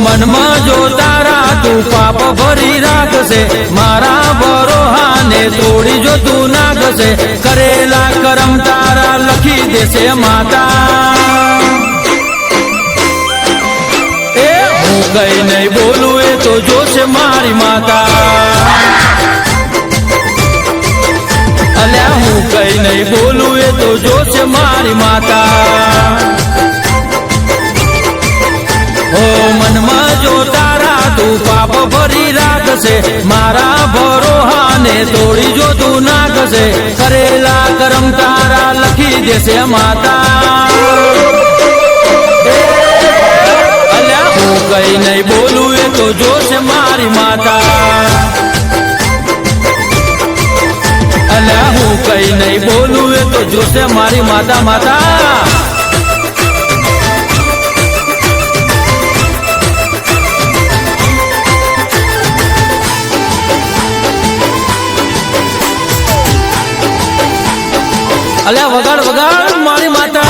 મનમાં જો તારા તું પાપ ભરી રાખશે, મારા બરોહાને તોડી જો તું નાખશે, કરેલા કરમ તારા લખી દેશે માતા. એ હું કઈ નહીં બોલું એ તો જોશે મારી માતા. અલ્યા હું કઈ નહીં બોલું એ તો જોશે મારી માતા. ઓ મનમાં જો તારા તું પાપ ભરી રાખશે, મારા ભરોહાને તોડી જો તું નાખશે, કરેલા કરમ તારા લખી દેશે માતા. અલ્યા હું કઈ નહીં બોલું એ તો જોશે મારી માતા. અલ્યા હું કઈ નહીં બોલું એ તો જોશે મારી માતા. માતા અલ્યા વગાડ વગાડ મારી માતા.